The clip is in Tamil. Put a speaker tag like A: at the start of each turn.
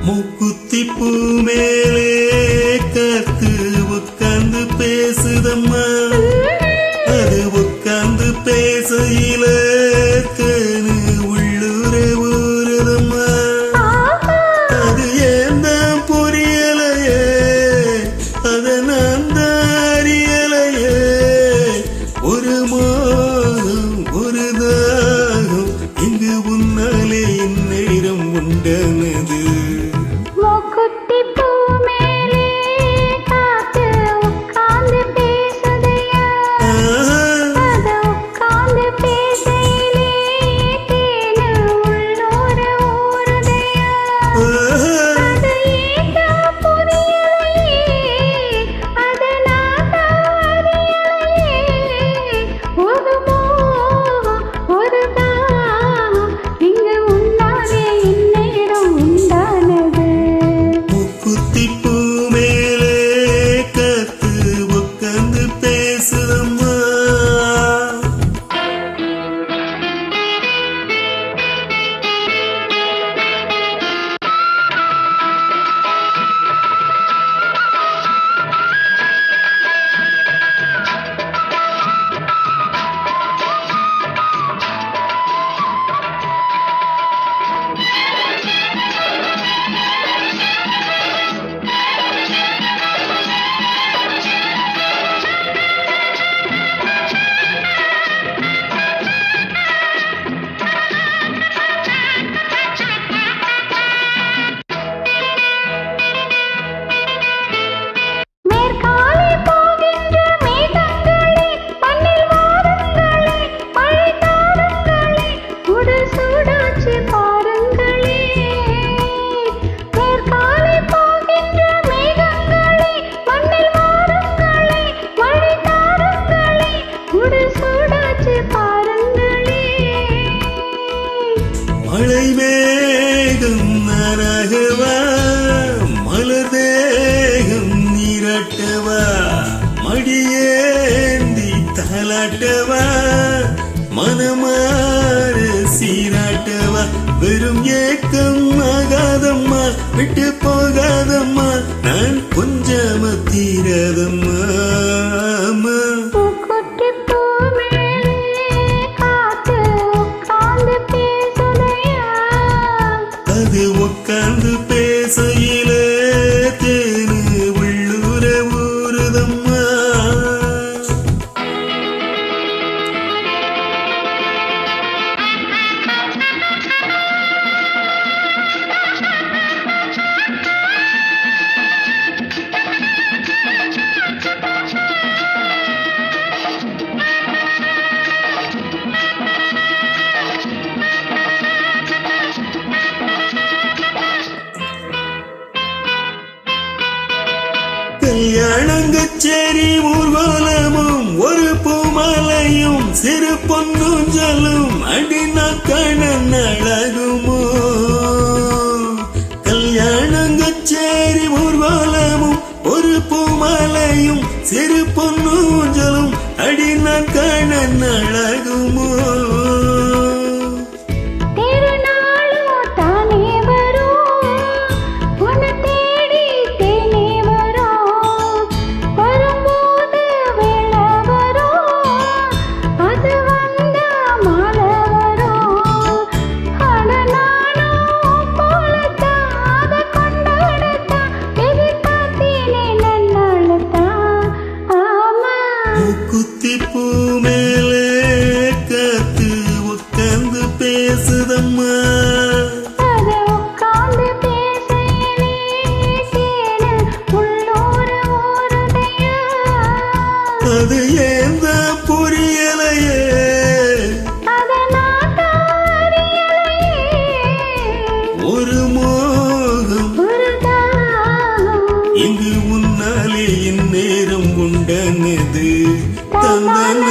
A: மூக்குத்தி பூ மேலே காத்து உட்கார்ந்து பேசுதம்மா. அது உட்கார்ந்து பேசையில தேனு உள்ளூர ஊறுதம்மா. அது ஏன் தான் புரியலையே, அத நான் தான் அறியலையே. ஒரு மோகம் ஒரு தாகம் இங்கு உன்னாலே இந்நேரம் உண்டானது. மழை மேகம் நரகவா, மலர் தேகம் நீராட்டவா, மடியேந்தி தாலாட்டவா, மனமாற சீராட்டவா. வெறும் ஏக்கம் ஆகாதம்மா, விட்டு போகாதம்மா, நான் கொஞ்சம தீரதம்மா. அது உட்கார்ந்து பேசையில தேனு உள்ளூர ஊறுதம்மா. கல்யாணங்கச்சேரி ஊர்வலமும் ஒரு பூமாலையும் சிறு பொன்னூஞ்சலும் அடினா கணன் அழகுமோ. கல்யாணங்கச்சேரி ஊர்வலமும் ஒரு பூமாலையும் சிறு பொன்னூஞ்சலும் அடினா கணன் அழகுமோ. மூக்குத்தி பூ மேலே காத்து உட்கார்ந்து பேசுதம்மா. அது ஏன் தான் புரியலையே, ஒரு மோகம் இங்கு உன்னாலே இந்நேரம் உண்டானது. தந்தன